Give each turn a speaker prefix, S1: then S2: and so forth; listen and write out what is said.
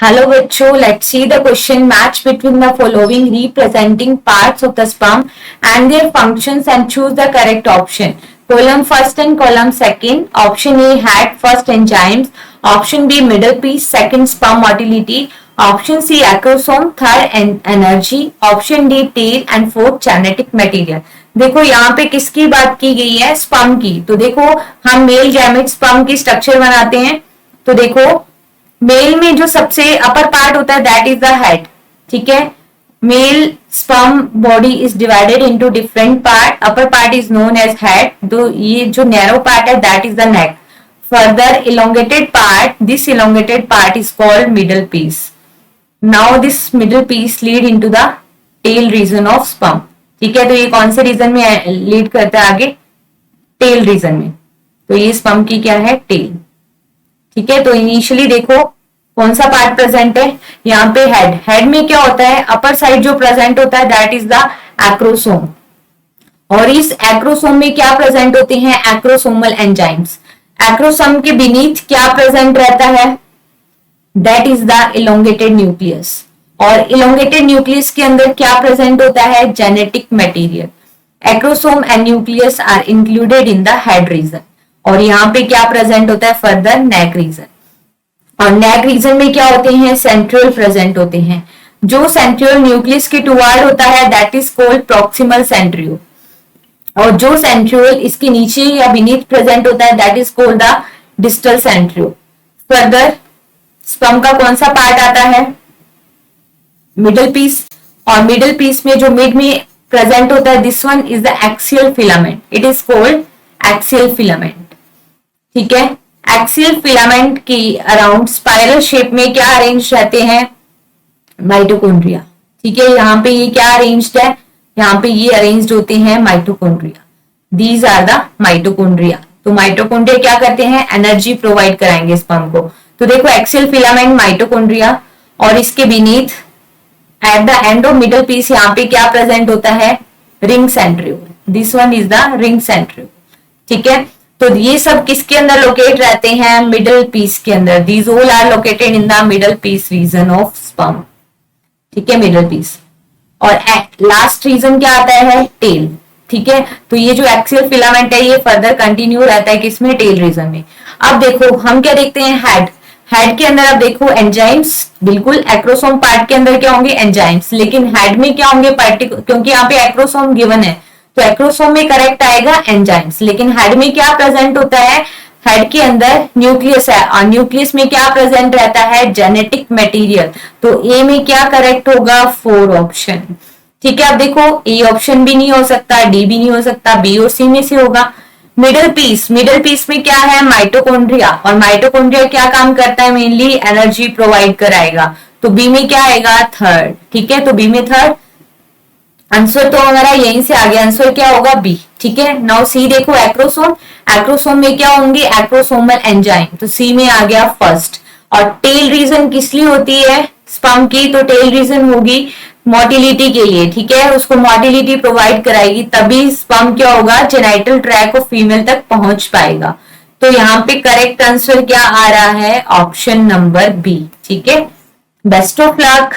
S1: Hello बच्चों, let's see the question. Match between the following representing parts of the sperm and their functions and choose the correct option. Column first and column second. Option A head, first enzymes. Option B middle piece, second sperm motility. Option C acrosome, third energy. Option D tail and fourth genetic material. देखो यहाँ पे किसकी बात की गई है? Sperm की। तो देखो हम मेल गैमेट स्पर्म की स्ट्रक्चर बनाते हैं। तो देखो मेल में जो सबसे अपर पार्ट होता है दैट इज द हेड। ठीक है, male sperm body is divided into different part. Upper part is known as head. तो ये जो नैरो पार्ट है that is the neck. Further elongated part, this elongated part is called middle piece. Now this middle piece lead into the tail region of sperm. ठीक है, तो ये कौन से रीजन में लीड करता है? आगे टेल रीजन में। तो ये स्पर्म की क्या है? टेल। ठीक है, तो इनिशियली देखो कौन सा पार्ट प्रेजेंट है यहाँ पे? हेड। हेड में क्या होता है? अपर साइड जो प्रेजेंट होता है दैट इज द एक्रोसोम। और इस एक्रोसोम में क्या प्रेजेंट होते हैं? Acrosomal enzymes. एक्रोसोम के बीनीथ क्या प्रेजेंट रहता है? That is the elongated nucleus. और इलोंगेटेड न्यूक्लियस के अंदर क्या प्रेजेंट होता है? Genetic material. Acrosome and nucleus are included in the head region. और यहाँ पे क्या प्रेजेंट होता है? Further neck region. और नेक रीजन में क्या होते हैं? सेंट्रियोल प्रेजेंट होते हैं। जो सेंट्रियोल न्यूक्लियस के टुवार्ड होता है that is called proximal centriole. और जो सेंट्रियोल इसके नीचे या बीनीथ प्रेजेंट होता है that is called the distal centriole. Further sperm का कौन सा पार्ट आता है? Middle piece. और मिडल पीस में जो मिड में प्रेजेंट होता है this one is the axial filament. It is called axial filament. ठीक है, एक्सियल फिलामेंट की अराउंड स्पाइरल शेप में क्या अरेंज रहते हैं? माइटोकॉन्ड्रिया। ठीक है, यहाँ पे ये क्या अरेंज्ड है? यहाँ पे ये अरेंज्ड होते हैं mitochondria. These are the mitochondria. तो माइटोकॉन्ड्रिया क्या करते हैं? एनर्जी प्रोवाइड कराएंगे स्पर्म को। तो देखो एक्सियल फिलामेंट, माइटोकॉन्ड्रिया, और इसके beneath at the end of middle piece यहाँ पे क्या प्रेजेंट होता है? Ring centriole. This one is the ring centriole. ठीक है, तो ये सब किसके अंदर लोकेट रहते हैं? मिडल पीस के अंदर। These all are located in the middle piece region of sperm. ठीक है, मिडल पीस। और लास्ट रीजन क्या आता है? टेल। ठीक है, तो ये जो एक्सियल फिलामेंट है ये फर्दर कंटिन्यू रहता है किसमें? टेल रीजन में। अब देखो हम क्या देखते हैं? हेड। हेड के अंदर अब देखो एंजाइम्स। बिल्कुल, एक्रोसोम पार्ट के अंदर क्या होंगे? एंजाइम्स। लेकिन हेड में क्या होंगे? क्योंकि यहाँ पे एक्रोसोम गिवन है तो एक्रोसोम में करेक्ट आएगा एंजाइम्स। लेकिन हेड में क्या प्रेजेंट होता है? हेड के अंदर न्यूक्लियस है और न्यूक्लियस में क्या प्रेजेंट रहता है? Genetic material. तो ए में क्या करेक्ट होगा? 4 ऑप्शन। ठीक है, अब देखो ए ऑप्शन भी नहीं हो सकता, डी भी नहीं हो सकता, बी और सी में से होगा। Middle piece. मिडल पीस में क्या है? माइटोकॉन्ड्रिया। और माइटोकॉन्ड्रिया क्या काम करता है? मेनली एनर्जी प्रोवाइड कराएगा। तो बी में क्या आएगा? थर्ड। ठीक है, तो बी में थर्ड। आंसर तो हमारा यहीं से आ गया। आंसर क्या होगा? बी। ठीक है, नाउ सी देखो एक्रोसोम। एक्रोसोम में क्या होंगे? Acrosomal enzyme. तो सी में आ गया फर्स्ट। और टेल रीजन किस लिए होती है स्पर्म की? तो टेल रीजन होगी मोटिलिटी के लिए। ठीक है, उसको मोटिलिटी प्रोवाइड कराएगी तभी स्पर्म क्या होगा? जेनिटल ट्रैक ऑफ फीमेल तक पहुंच पाएगा। तो यहाँ पे करेक्ट आंसर क्या आ रहा है? Option number B. ठीक है, बेस्ट ऑफ लक।